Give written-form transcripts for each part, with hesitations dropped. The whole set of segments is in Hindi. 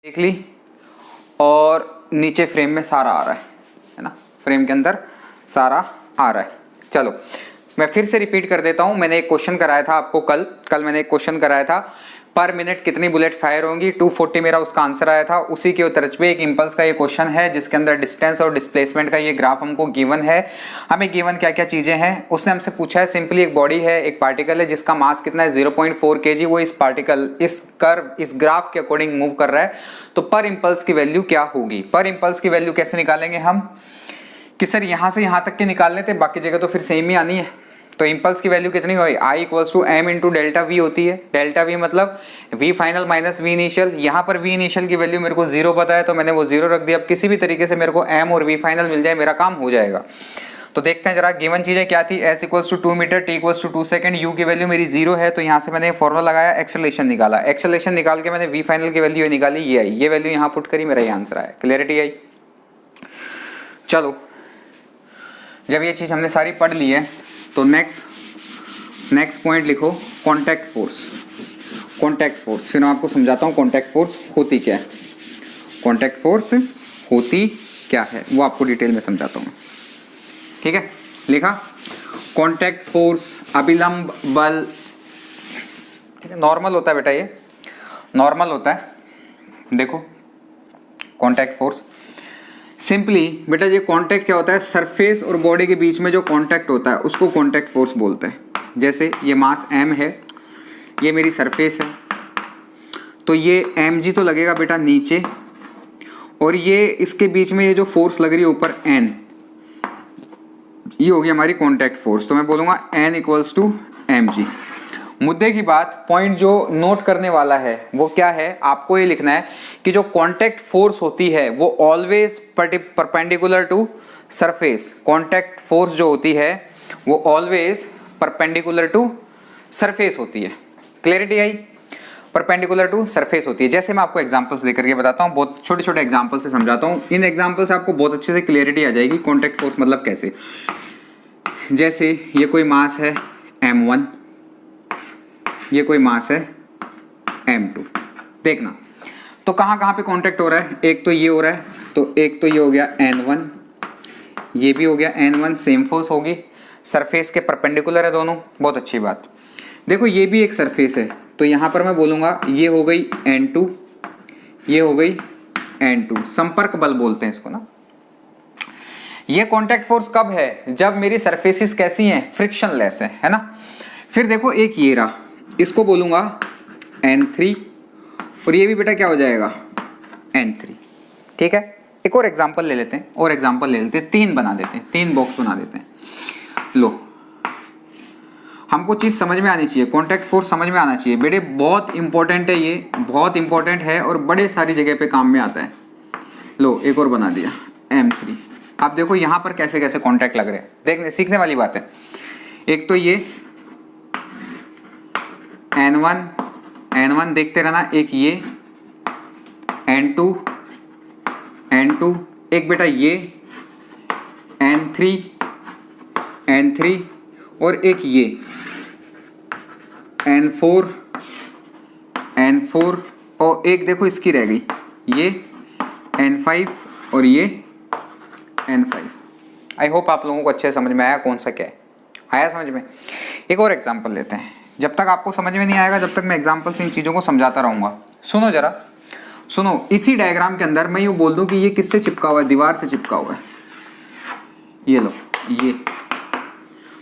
देख ली, और नीचे फ्रेम में सारा आ रहा है ना, फ्रेम के अंदर सारा आ रहा है। चलो मैं फिर से रिपीट कर देता हूं, मैंने एक क्वेश्चन कराया था आपको कल मैंने एक क्वेश्चन कराया था, पर मिनट कितनी बुलेट फायर होंगी, 240 मेरा उसका आंसर आया था। उसी के उत्तर पे एक इंपल्स का ये क्वेश्चन है जिसके अंदर डिस्टेंस और डिस्प्लेसमेंट का ये ग्राफ हमको गिवन है। हमें गिवन क्या क्या चीजें हैं उसने हमसे पूछा है। सिंपली एक बॉडी है, एक पार्टिकल है जिसका मास कितना है 0.4 kg, वो इस पार्टिकल इस कर्व इस ग्राफ के अकॉर्डिंग मूव कर रहा है, तो पर इंपल्स की वैल्यू क्या होगी। पर इंपल्स की वैल्यू कैसे निकालेंगे हम कि सर यहां से यहां तक के निकालने थे, बाकी जगह तो फिर सेम ही आनी है। तो इंपल्स की वैल्यू कितनी होगी, I equals to M into delta V होती है। डेल्टा वी मतलब V final minus V initial. यहाँ पर वी इनिशियल की वैल्यू मेरे को 0 पता है तो मैंने वो 0 रख दिया। अब किसी भी तरीके से मेरे को एम और वी फाइनल मिल जाए मेरा काम हो जाएगा। तो देखते हैं जरा गिवन चीजें क्या थी। S equals to 2 metre, T equals to 2 second, U की वैल्यू मेरी 0 है तो यहाँ से मैंने फॉर्मूला लगाया, एक्सेलरेशन निकाला। एक्सेलरेशन निकाल के मैंने वी फाइनल की वैल्यू निकाली, ये आई, ये वैल्यू यहाँ पुट करी, मेरा ये आंसर आया। क्लियरिटी आई। चलो जब ये चीज हमने सारी पढ़ ली है तो नेक्स्ट पॉइंट लिखो, कांटेक्ट फोर्स। कांटेक्ट फोर्स फिर मैं आपको समझाता हूँ कांटेक्ट फोर्स होती क्या है। कांटेक्ट फोर्स होती क्या है वो आपको डिटेल में समझाता हूँ, ठीक है। लिखा कांटेक्ट फोर्स अभिलंब बल, ठीक है, नॉर्मल होता है बेटा, ये नॉर्मल होता है। देखो कांटेक्ट फोर्स सिंपली बेटा, ये कांटेक्ट क्या होता है, सरफेस और बॉडी के बीच में जो कांटेक्ट होता है उसको कांटेक्ट फोर्स बोलते हैं। जैसे ये मास m है, ये मेरी सरफेस है, तो ये mg तो लगेगा बेटा नीचे, और ये इसके बीच में ये जो फोर्स लग रही है ऊपर n, ये होगी हमारी कांटेक्ट फोर्स। तो मैं बोलूंगा n इक्वल्स टू mg। मुद्दे की बात, पॉइंट जो नोट करने वाला है वो क्या है, आपको ये लिखना है कि जो कांटेक्ट फोर्स होती है वो always perpendicular to surface. Contact force जो होती है वो ऑलवेज परपेंडिकुलर टू सरफेस होती है। क्लियरिटी आई। परपेंडिकुलर टू सरफेस होती है। जैसे मैं आपको एग्जांपल्स देकर के बताता हूँ, बहुत छोटे छोटे एग्जांपल से समझाता हूँ। इन एग्जांपल से आपको बहुत अच्छे से क्लियरिटी आ जाएगी कांटेक्ट फोर्स मतलब कैसे। जैसे ये कोई मास है m1, ये कोई मास है m2, देखना तो कहाँ कहाँ पे कांटेक्ट हो रहा है। एक तो ये हो रहा है, तो एक तो ये हो गया n1, ये भी हो गया n1, सेम फोर्स होगी, सरफेस के परपेंडिकुलर है दोनों, बहुत अच्छी बात। देखो ये भी एक सरफेस है, तो यहां पर मैं बोलूंगा ये हो गई n2, ये हो गई n2, संपर्क बल बोलते हैं इसको ना। ये कांटेक्ट फोर्स कब है, जब मेरी सरफेसेस कैसी हैं, फ्रिक्शनलेस है ना। फिर देखो एक ये रहा, इसको बोलूंगा n3, और ये भी बेटा क्या हो जाएगा n3, ठीक है। एक और एग्जांपल ले लेते हैं, और एग्जांपल ले लेते हैं, 3 बना देते हैं, 3 बॉक्स बना देते हैं। लो हमको चीज समझ में आनी चाहिए, कांटेक्ट फोर्स समझ में आना चाहिए बेटे, बहुत इंपॉर्टेंट है, ये बहुत इंपॉर्टेंट है और बड़े सारी जगह पे काम में आता है। लो एक और बना दिया m3। आप देखो यहां पर कैसे कैसे कांटेक्ट लग रहे हैं, देखने सीखने वाली बात है। एक तो ये n1 देखते रहना, एक ये n2, एक बेटा ये n3, और एक ये n4, और एक देखो इसकी रह गई ये n5 और ये n5। आई होप आप लोगों को अच्छे समझ में आया कौन सा क्या है, आया समझ में। एक और एग्जांपल लेते हैं, जब तक आपको समझ में नहीं आएगा जब तक मैं एग्जांपल से इन चीजों को समझाता रहूंगा। सुनो जरा, सुनो, इसी डायग्राम के अंदर मैं यूं बोल दूं कि ये किससे चिपका हुआ है, दीवार से चिपका हुआ है। ये लो ये,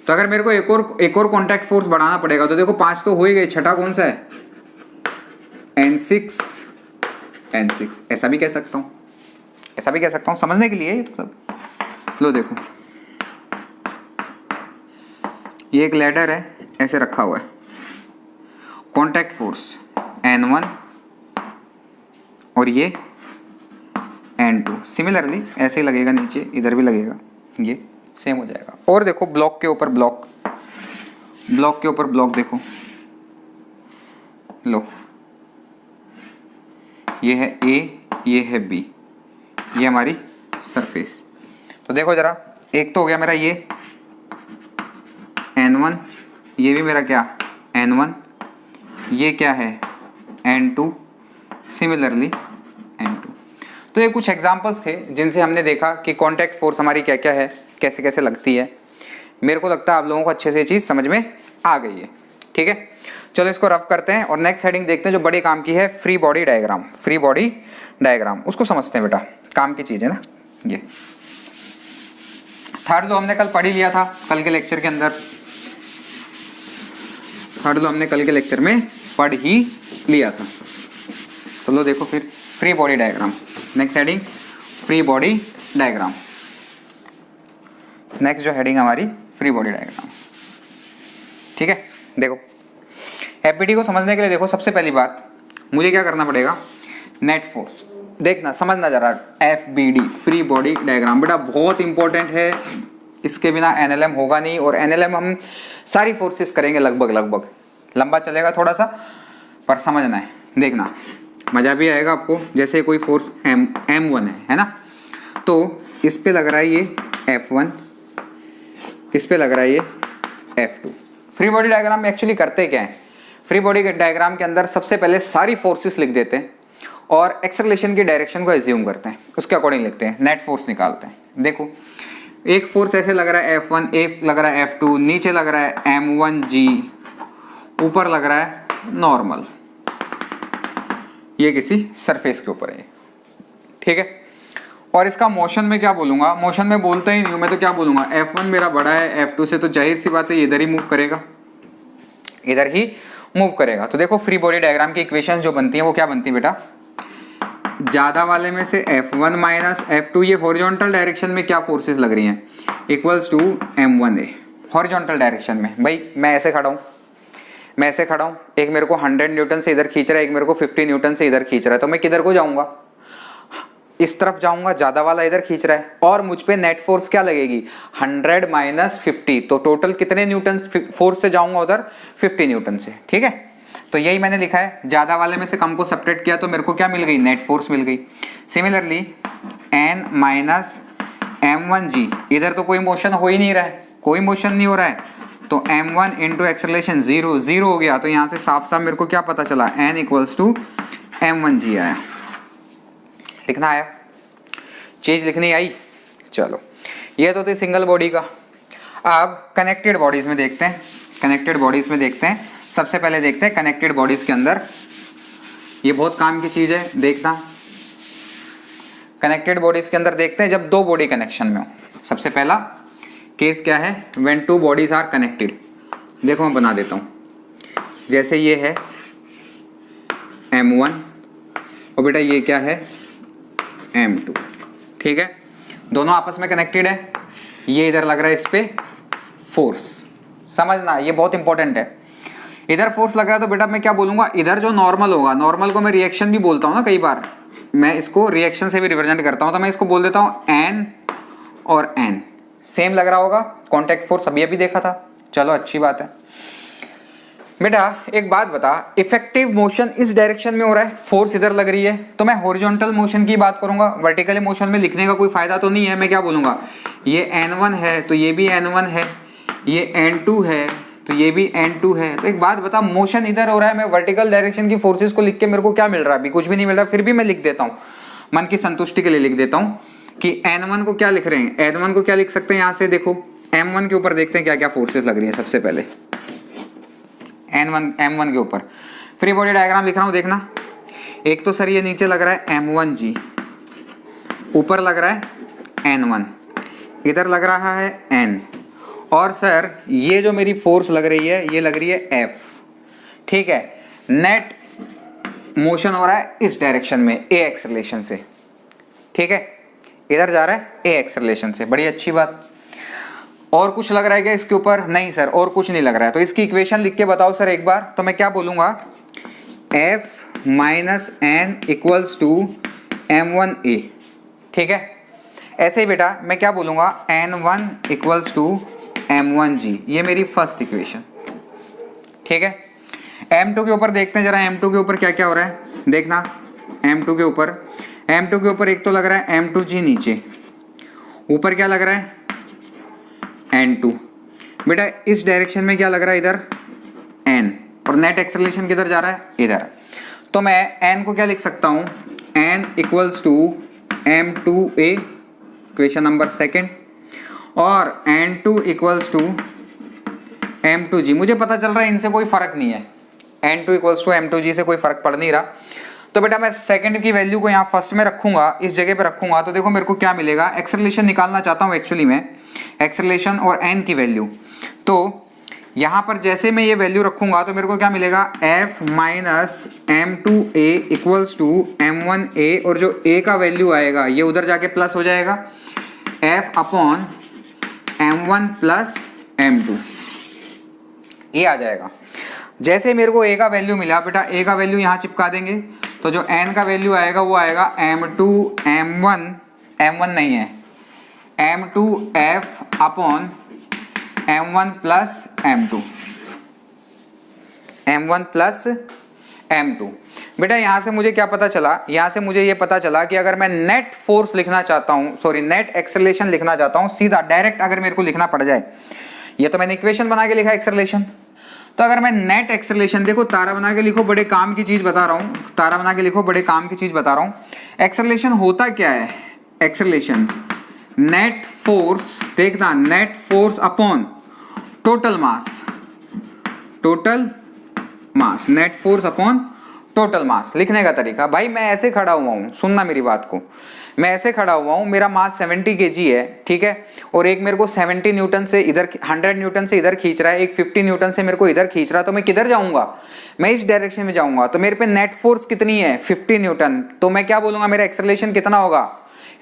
तो अगर मेरे को एक और कांटेक्ट फोर्स बढ़ाना पड़ेगा, तो देखो 5 तो हो ही गए, छठा कौन सा है n6, ऐसा भी कह सकता हूं, ऐसा भी कह सकता हूं समझने के लिए। तो लो देखो ये एक लैडर है, ऐसे रखा हुआ है, कांटेक्ट फोर्स n1 और ये n2, सिमिलरली ऐसे ही लगेगा, नीचे इधर भी लगेगा, ये सेम हो जाएगा। और देखो ब्लॉक के ऊपर ब्लॉक, ब्लॉक के ऊपर ब्लॉक, देखो लो ये है A, ये है B, ये हमारी सरफेस। तो देखो जरा, एक तो हो गया मेरा ये n1, ये भी मेरा क्या n1, ये क्या है n2, सिमिलरली तो ये कुछ एग्जांपल्स थे जिनसे हमने देखा कि कॉन्टैक्ट फोर्स हमारी क्या क्या है, कैसे कैसे लगती है। मेरे को लगता है आप लोगों को अच्छे से ये चीज़ समझ में आ गई है। ठीक है, चलो इसको रफ करते हैं और नेक्स्ट हेडिंग देखते हैं जो बड़े काम की है, free body diagram. Free body diagram उसको समझते हैं बेटा, काम की चीज़ है ना ये। थर्ड लॉ हमने कल पढ़ ही लिया था, कल के लेक्चर के अंदर। थर्ड लॉ हमने कल के लेक्चर में पढ़ ही लिया था। चलो देखो फिर free body diagram, next heading free body diagram. Next जो हेडिंग हमारी फ्री बॉडी डायग्राम। ठीक है, देखो एफबीडी को समझने के लिए देखो सबसे पहली बात मुझे क्या करना पड़ेगा, नेट फोर्स देखना, समझना जरा। एफबीडी फ्री बॉडी डायग्राम बेटा बहुत इंपॉर्टेंट है, इसके बिना एनएलएम होगा नहीं। और एनएलएम हम सारी फोर्सेस करेंगे लगभग, लंबा चलेगा थोड़ा सा पर समझना है, देखना मजा भी आएगा आपको। जैसे कोई फोर्स M1 है ना, तो इस पे लग रहा है ये F1, इस पे लग रहा है ये F2। फ्री बॉडी डायग्राम में एक्चुअली करते क्या है, फ्री बॉडी के डायग्राम के अंदर सबसे पहले सारी फोर्सेस लिख देते हैं और एक्सेलरेशन की डायरेक्शन को एज्यूम करते हैं, उसके अकॉर्डिंग लिखते हैं, नेट फोर्स निकालते हैं। देखो एक फोर्स ऐसे लग रहा है F1, एक लग रहा है F2, नीचे लग रहा है M1G, ऊपर लग रहा है नॉर्मल, ये किसी सरफेस के ऊपर है। ठीक है, और इसका मोशन में क्या बोलूंगा, मोशन में बोलता ही नहीं हूं मैं, तो क्या बोलूंगा F1 मेरा बड़ा है F2 से, तो जाहिर सी बात है इधर ही मूव करेगा, इधर ही मूव करेगा। तो देखो फ्री बॉडी डायग्राम की इक्वेशंस जो बनती हैं वो क्या बनती है बेटा, ज्यादा वाले में से F1 माइनस F2, ये हॉरिजॉन्टल डायरेक्शन में क्या फोर्सेस लग रही हैं, equals to M1A। Horizontal direction में भाई मैं ऐसे खड़ा हूं, मैं ऐसे खड़ा हूं, एक मेरे को 100 न्यूटन से इधर खींच रहा है, एक मेरे को 50 न्यूटन से इधर खींच रहा है, तो मैं किधर को जाऊंगा, इस तरफ जाऊंगा, ज्यादा वाला इधर खींच रहा है, और मुझ पे नेट फोर्स क्या लगेगी 100 माइनस 50, तो टोटल कितने न्यूटन फोर्स से जाऊंगा उधर, 50 न्यूटन से। ठीक है, तो यही मैंने लिखा है, ज्यादा वाले में से कम को सब्ट्रैक्ट किया तो मेरे को क्या मिल गई, नेट फोर्स मिल गई। सिमिलरली N माइनस M1G, इधर तो कोई मोशन हो ही नहीं रहा है, कोई मोशन नहीं हो रहा है, तो M1 इंटू एक्सेलरेशन 0 हो गया, तो यहां से साफ साफ मेरे को क्या पता चला, N इक्वल्स टू M1G आया। लिखना आया, चीज लिखनी आई। चलो ये तो थी सिंगल बॉडी का। अब कनेक्टेड बॉडीज में देखते हैं, कनेक्टेड बॉडीज में देखते हैं। सबसे पहले देखते हैं कनेक्टेड बॉडीज के अंदर, ये बहुत काम की चीज है देखना। कनेक्टेड बॉडीज के अंदर देखते हैं जब दो बॉडी कनेक्शन में हो। सबसे पहला केस क्या है, when two bodies are connected. देखो मैं बना देता हूं, जैसे ये है M1 और बेटा ये क्या है M2। ठीक है, दोनों आपस में कनेक्टेड है, ये इधर लग रहा है इस पे फोर्स, समझना ये बहुत इंपॉर्टेंट है। इधर फोर्स लग रहा है तो बेटा मैं क्या बोलूंगा, इधर जो नॉर्मल होगा, नॉर्मल को मैं रिएक्शन भी बोलता हूं ना, कई बार मैं इसको रिएक्शन से भी रिप्रेजेंट करता हूं, तो मैं इसको बोल देता हूं N और N। सेम लग रहा होगा, कॉन्टैक्ट फोर्स अभी अभी देखा था। चलो अच्छी बात है। बेटा एक बात बता, इफेक्टिव मोशन इस डायरेक्शन में हो रहा है, फोर्स इधर लग रही है, तो मैं हॉरिजॉन्टल मोशन की बात करूंगा, वर्टिकल मोशन में लिखने का कोई फायदा तो नहीं है। मैं क्या बोलूंगा, ये N1 है तो ये भी N1 है, ये N2 है तो ये भी N2 है। तो एक बात बता, मोशन इधर हो रहा है, मैं वर्टिकल डायरेक्शन की फोर्सेस को लिख के मेरे को क्या मिल रहा है, अभी कुछ भी नहीं मिल रहा, फिर भी मैं लिख देता हूँ, मन की संतुष्टि के लिए लिख देता हूँ कि N1 को क्या लिख रहे हैं, N1 को क्या लिख सकते हैं, यहाँ से देखो M1 के ऊपर देखते हैं क्या क्या फोर्सेस लग रही है। सबसे पहले M1 के ऊपर फ्री बॉडी डायग्राम लिख रहा हूँ, देखना। एक तो सर ये नीचे लग रहा है M1G, ऊपर लग रहा है N1, इधर लग रहा है N, और सर ये जो मेरी फोर्स लग रही है ये लग रही है F। ठीक है, नेट मोशन हो रहा है इस डायरेक्शन में A एक्सेलरेशन से। ठीक है, इधर जा रहा है A एक्सेलरेशन से, बड़ी अच्छी बात। और कुछ लग रहा है क्या इसके ऊपर, नहीं सर और कुछ नहीं लग रहा है, तो इसकी इक्वेशन लिख के बताओ सर एक बार। तो मैं क्या बोलूंगा, F minus N equals to M1A। ठीक है, ऐसे ही बेटा मैं क्या बोलूंगा, N1 इक्वल्स टू M1G, ये मेरी फर्स्ट इक्वेशन। ठीक है, M2 के ऊपर देखते हैं जरा, M2 के ऊपर क्या क्या हो रहा है देखना। M2 के ऊपर एक तो लग रहा है M2G नीचे, ऊपर क्या लग रहा है N2। बेटा इस डायरेक्शन में क्या लग रहा है, इधर N, और नेट एक्सेलरेशन किधर जा रहा है, इधर। तो मैं N को क्या लिख सकता हूं, N equals to M2A, equation number second, और N2 इक्वल्स टू M2G। मुझे पता चल रहा है इनसे कोई फर्क नहीं है, N2 इक्वल्स टू M2G से कोई फर्क पड़ नहीं रहा। तो बेटा मैं सेकंड की वैल्यू को यहाँ फर्स्ट में रखूंगा, इस जगह पे रखूंगा, तो देखो मेरे को क्या मिलेगा, एक्सेलरेशन निकालना चाहता हूँ एक्चुअली में, एक्सेलरेशन और n की वैल्यू। तो यहाँ पर जैसे मैं ये वैल्यू रखूंगा तो मेरे को क्या मिलेगा, f minus M2A equals to M1A, और जो a का वैल्यू आएगा ये उधर जाके प्लस हो जाएगा, f upon M1 plus M2, ये आ जाएगा। जैसे मेरे को a का वैल्यू मिला बेटा, a का वैल्यू यहाँ चिपका देंगे, तो जो n का वैल्यू आएगा वो आएगा M2 M1 नहीं है, M2F upon M1 plus M2, M1 plus M2। बेटा यहाँ से मुझे क्या पता चला, यहाँ से मुझे ये पता चला कि अगर मैं नेट फोर्स लिखना चाहता हूँ, सॉरी नेट एक्सेलरेशन लिखना चाहता हूँ, सीधा डायरेक्ट अगर मेरे को लिखना पड़ जाए, ये तो मैंने इक्वेशन बना के लिखा एक्सेलरेशन, तो अगर मैं नेट एक्सेलरेशन, देखो तारा बना के लिखो, बड़े काम की चीज बता रहा हूँ, तारा बना के लिखो, बड़े काम की चीज बता रहा हूँ। एक्सेलरेशन होता क्या है, एक्सेलरेशन नेट फोर्स, देखना net force upon total mass, total mass, net force upon total mass. लिखने का तरीका, भाई मैं ऐसे खड़ा हुआ हूँ, सुनना मेरी बात को, मैं ऐसे खड़ा हुआ हूँ, मेरा मास 70 kg है, ठीक है, और एक मेरे को 70 न्यूटन से इधर, 100 न्यूटन से इधर खींच रहा है, एक 50 न्यूटन से मेरे को इधर खींच रहा है, तो मैं किधर जाऊंगा, मैं इस डायरेक्शन में जाऊंगा, तो मेरे पे नेट फोर्स कितनी है 50 न्यूटन, तो मैं क्या बोलूंगा, मेरा एक्सेलरेशन कितना होगा,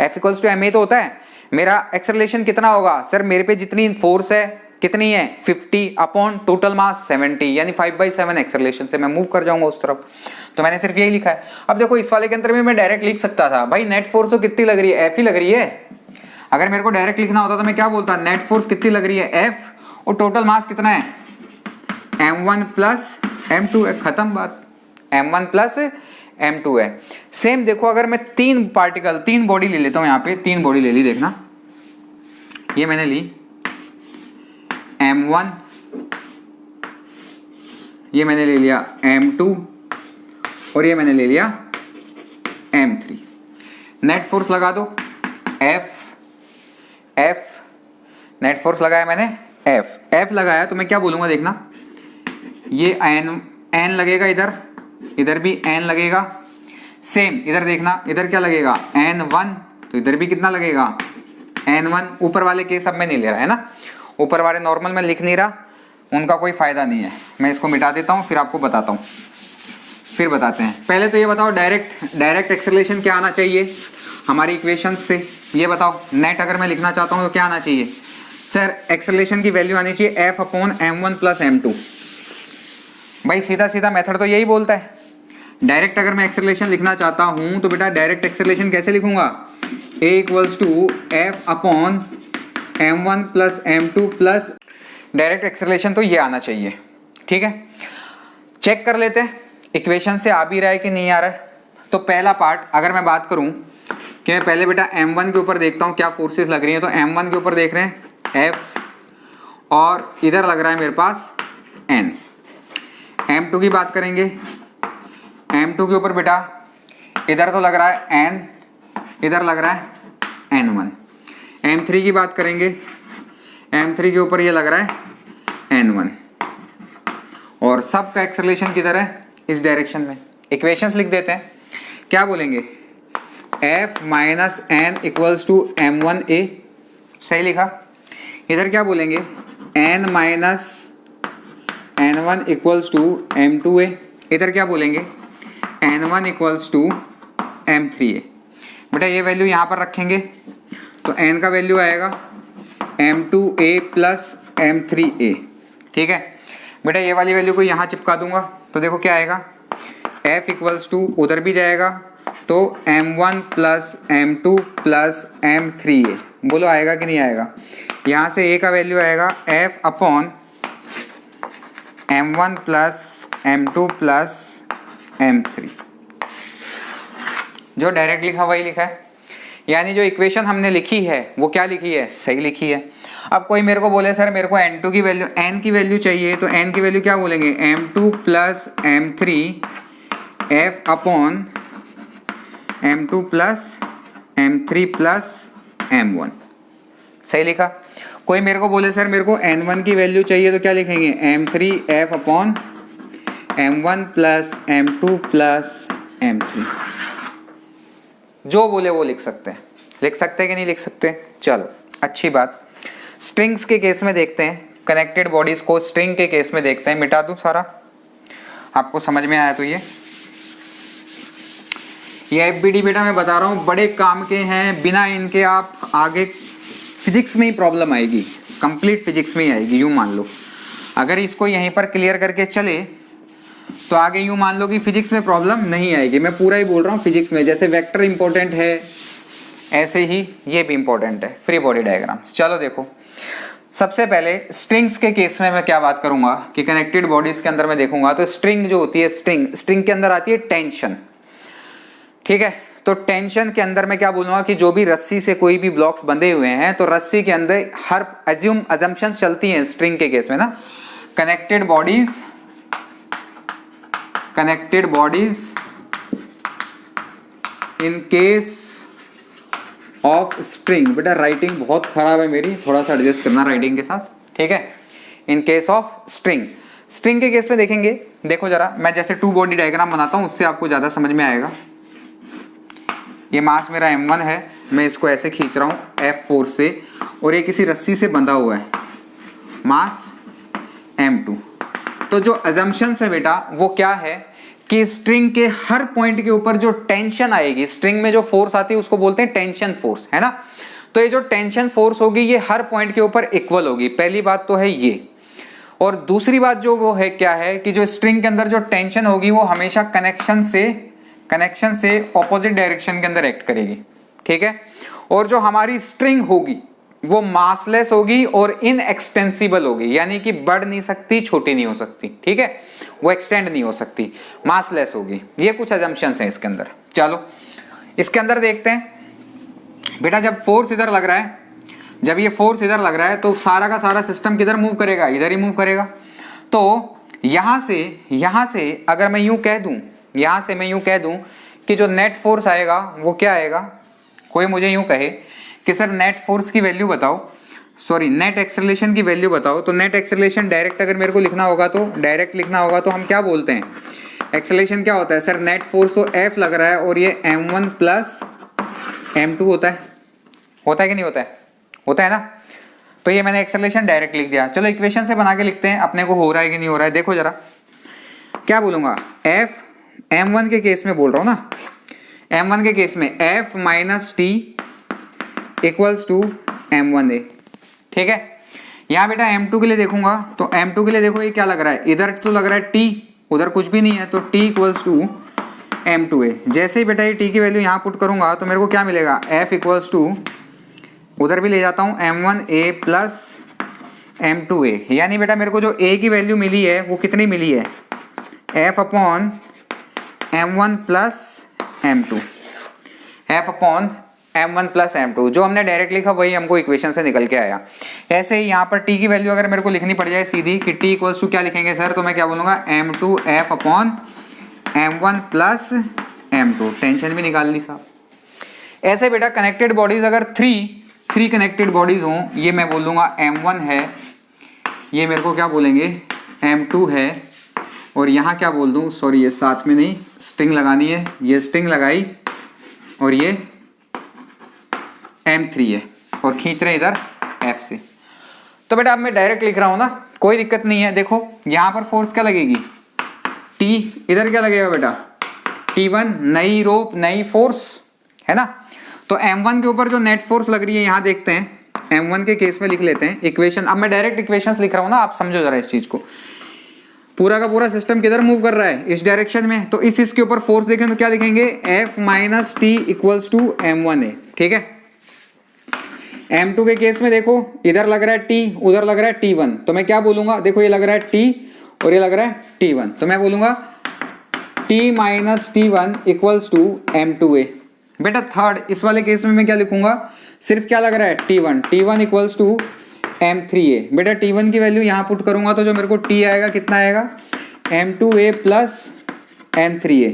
F इक्वल्स टू ma तो होता है, मेरा एक्सेलरेशन कितना होगा, सर मेरे पे जितनी फोर्स है कितनी है 50 अपॉन टोटल मास 70, यानी 5/7 एक्सेलरेशन से मैं मूव कर जाऊंगा उस तरफ। तो मैंने सिर्फ यही लिखा है। अब देखो इस वाले के अंदर में मैं डायरेक्ट लिख सकता था, भाई नेट फोर्स तो कितनी लग रही है, F ही लग रही है। अगर मेरे को डायरेक्ट लिखना होता तो मैं क्या बोलता, नेट फोर्स कितनी लग रही है F, और टोटल मास कितना है M1 प्लस M2 है, खत्म बात, M1 प्लस M2 है। सेम देखो अगर मैं तीन पार्टिकल, तीन बॉडी ले लेता हूं, यहाँ पे तीन बॉडी ले ली, देखना ये मैंने ली M1, ये मैंने ले लिया M2, और ये मैंने ले लिया M3। नेट फोर्स लगा दो F, नेट फोर्स लगाया मैंने F लगाया, तो मैं क्या बोलूंगा, देखना ये N लगेगा, इधर भी N लगेगा, सेम इधर देखना, इधर क्या लगेगा N1, तो इधर भी कितना लगेगा N1। ऊपर वाले केस अब मैं नहीं ले रहा है ना, ऊपर वाले नॉर्मल में लिख नहीं रहा, उनका कोई फायदा नहीं है, मैं इसको मिटा देता हूँ, फिर आपको बताता हूँ, फिर बताते हैं। पहले तो ये बताओ डायरेक्ट एक्सेलरेशन क्या आना चाहिए हमारी इक्वेशन से, ये बताओ। नेट अगर मैं लिखना चाहता हूँ तो क्या आना चाहिए, सर एक्सेलरेशन की वैल्यू आनी चाहिए F upon M1 plus M2। भाई सीधा सीधा मेथड तो यही बोलता है। डायरेक्ट अगर मैं एक्सेलरेशन लिखना चाहता हूँ तो बेटा डायरेक्ट एक्सेलरेशन कैसे लिखूंगा, A equals to F upon M1 plus M2 plus, direct acceleration तो ये आना चाहिए, ठीक है। चेक कर लेते हैं इक्वेशन से आ भी रहा है कि नहीं आ रहा है। तो पहला पार्ट अगर मैं बात करूं कि मैं पहले बेटा M1 के ऊपर देखता हूं क्या फोर्सेस लग रही हैं, तो M1 के ऊपर देख रहे हैं F, और इधर लग रहा है मेरे पास N। M2 की बात करेंगे, M2 के ऊपर बेटा इधर तो लग रहा है N, इधर लग रहा है N1। M3 की बात करेंगे, M3 के ऊपर ये लग रहा है N1, और सब का एक्सेलरेशन किधर है, इस डायरेक्शन में। इक्वेशंस लिख देते हैं, क्या बोलेंगे, F minus N equals to M1A, सही लिखा। इधर क्या बोलेंगे, N minus N1 equals to M2A, इधर क्या बोलेंगे N1 इक्वल्स टू M3A। बेटा ये वैल्यू यहाँ पर रखेंगे तो N का वैल्यू आएगा M2A प्लस M3A, ठीक है। बेटा ये वाली वैल्यू को यहाँ चिपका दूंगा तो देखो क्या आएगा, F इक्वल्स टू उधर भी जाएगा तो M1 plus M2 plus M3A, बोलो आएगा कि नहीं आएगा। यहाँ से A का वैल्यू आएगा F upon M1 plus M2 plus M3, जो डायरेक्ट लिखा वही लिखा है, यानी जो इक्वेशन हमने लिखी है वो क्या लिखी है, सही लिखी है। अब कोई मेरे को बोले सर मेरे को N2 की वैल्यू, N की वैल्यू चाहिए, तो N की वैल्यू क्या बोलेंगे, M2 plus M3 F upon M2 plus m3 plus m1, सही लिखा। कोई मेरे को बोले सर मेरे को n1 की वैल्यू चाहिए तो क्या लिखेंगे, m3 f upon m1 plus m2 plus m3, जो बोले वो लिख सकते हैं। लिख सकते हैं कि नहीं लिख सकते? चलो अच्छी बात। स्ट्रिंग्स के केस में देखते हैं, कनेक्टेड बॉडीज को स्ट्रिंग के केस में देखते हैं। मिटा दूं सारा, आपको समझ में आया तो ये एफबीडी बेटा मैं बता रहा हूँ बड़े काम के हैं, बिना इनके आप आगे फिजिक्स में ही प्रॉब्लम आएगी, कंप्लीट फिजिक्स में ही आएगी। यूं मान लो अगर इसको यहीं पर क्लियर करके चले तो आगे यूं मान लो कि फिजिक्स में प्रॉब्लम नहीं आएगी। मैं पूरा ही बोल रहा हूँ फिजिक्स में, जैसे वेक्टर इंपॉर्टेंट है ऐसे ही ये भी इंपॉर्टेंट है, फ्री बॉडी डायग्राम। चलो देखो, सबसे पहले स्ट्रिंग्स के केस में मैं क्या बात करूंगा कि कनेक्टेड बॉडीज के अंदर मैं देखूंगा तो स्ट्रिंग जो होती है, स्ट्रिंग के अंदर आती है टेंशन, ठीक है। तो टेंशन के अंदर मैं क्या बोलूंगा कि जो भी रस्सी से कोई भी ब्लॉक्स बंधे हुए हैं तो रस्सी के अंदर हर अजम्पशंस चलती हैं स्ट्रिंग के केस में ना। Connected bodies in case of string, बेटा राइटिंग बहुत खराब है मेरी, थोड़ा सा एडजस्ट करना राइटिंग के साथ, ठीक है। इन केस ऑफ स्ट्रिंग के केस में देखेंगे, देखो जरा मैं जैसे टू बॉडी डायग्राम बनाता हूं उससे आपको ज्यादा समझ में आएगा। ये मास मेरा m1 है, मैं इसको ऐसे खींच रहा हूं F4 से और ये किसी रस्सी से बंधा हुआ है, मास m2। तो जो अजम्पशंस है बेटा वो क्या है कि स्ट्रिंग के हर पॉइंट के ऊपर जो टेंशन आएगी, स्ट्रिंग में जो फोर्स आती है उसको बोलते हैं टेंशन फोर्स, है ना। तो ये जो टेंशन फोर्स होगी ये हर पॉइंट के ऊपर इक्वल होगी, पहली बात तो है ये। और दूसरी बात जो वो है क्या है कि जो स्ट्रिंग के अंदर जो टेंशन होगी वो हमेशा कनेक्शन से ऑपोजिट डायरेक्शन के अंदर एक्ट करेगी, ठीक है। और जो हमारी स्ट्रिंग होगी वो मासलेस होगी और इनएक्सटेंसिबल होगी, यानी कि बढ़ नहीं सकती, छोटी नहीं हो सकती, ठीक है। वो एक्सटेंड नहीं हो सकती, मासलेस होगी। ये कुछ अजम्पशंस हैं इसके अंदर। चलो इसके अंदर देखते हैं बेटा, जब फोर्स इधर लग रहा है, जब ये फोर्स इधर लग रहा है तो सारा का सारा सिस्टम किधर मूव करेगा, इधर ही मूव करेगा। तो यहां से अगर मैं यूं कह दूं, यहां से मैं यूं कह दूं कि जो नेट फोर्स आएगा वो क्या आएगा, कोई मुझे यूं कहे कि सर नेट फोर्स की वैल्यू बताओ, सॉरी नेट एक्सेलरेशन की वैल्यू बताओ। तो नेट एक्सेलरेशन डायरेक्ट अगर मेरे को लिखना होगा तो डायरेक्ट लिखना होगा तो हम क्या बोलते हैं, एक्सेलरेशन क्या होता है सर, नेट फोर्स तो F लग रहा है और ये m1 प्लस m2 होता है कि नहीं होता है, होता है ना। तो ये मैंने एक्सेलरेशन डायरेक्ट लिख दिया। चलो इक्वेशन से बना के लिखते हैं अपने को हो रहा है कि नहीं हो रहा है। देखो जरा क्या बोलूंगा, F m1 के केस में बोल रहा हूं ना, m1 के केस में F minus T equals to m1a, ठीक है। यहाँ बेटा m2 के लिए देखूंगा तो m2 के लिए देखो ये क्या लग रहा है, इधर तो लग रहा है t, उधर कुछ भी नहीं है, तो t इक्वल्स टू m2a। जैसे ही बेटा ये t की वैल्यू यहाँ पुट करूंगा तो मेरे को क्या मिलेगा, f इक्वल्स टू, उधर भी ले जाता हूँ m1a प्लस m2a, यानी बेटा मेरे को जो a की वैल्यू मिली है वो कितनी मिली है, f upon m1 plus m2, f upon m1 plus m2। जो हमने डायरेक्ट लिखा वही हमको इक्वेशन से निकल के आया। ऐसे ही यहाँ पर t की वैल्यू अगर मेरे को लिखनी पड़ जाए सीधी कि t इक्वल्स टू क्या लिखेंगे सर, तो मैं क्या बोलूँगा m2 f upon m1 plus m2, tension भी निकाल ली साहब। ऐसे बेटा कनेक्टेड बॉडीज अगर थ्री कनेक्टेड बॉडीज हों, ये मैं बोल दूंगा m1 है, ये मेरे को क्या बोलेंगे m2 है, और यहाँ क्या बोल दूँ, सॉरी ये साथ में नहीं, स्ट्रिंग लगानी है, ये स्ट्रिंग लगाई और ये m3 है और खींच रहे इधर F से। तो बेटा अब मैं डायरेक्ट लिख रहा हूं ना, कोई दिक्कत नहीं है। देखो यहां पर फोर्स क्या लगेगी, T, इधर क्या लगेगा बेटा T1, नई रोप नई फोर्स, है ना। तो m1 के ऊपर जो नेट फोर्स लग रही है यहां देखते हैं, m1 के केस में लिख लेते हैं इक्वेशन। अब मैं डायरेक्ट इक्वेशंस लिख रहा हूं ना, आप समझो जरा इस चीज को। पूरा का पूरा सिस्टम किधर मूव कर रहा है, इस डायरेक्शन में, तो इसके ऊपर फोर्स देखें तो क्या लिखेंगे, F minus T equals to m1a, ठीक है। m2 के केस में देखो इधर लग रहा है t, उधर लग रहा है t1, तो मैं क्या बोलूंगा, देखो ये लग रहा है t और ये लग रहा है t1, तो मैं बोलूंगा t minus t1 equals to m2a। बेटा थर्ड इस वाले केस में मैं क्या लिखूंगा, सिर्फ क्या लग रहा है t1 इक्वल्स टू m3a। बेटा t1 की वैल्यू यहाँ पुट करूंगा तो जो मेरे को t आएगा कितना आएगा, m2a प्लस m3a।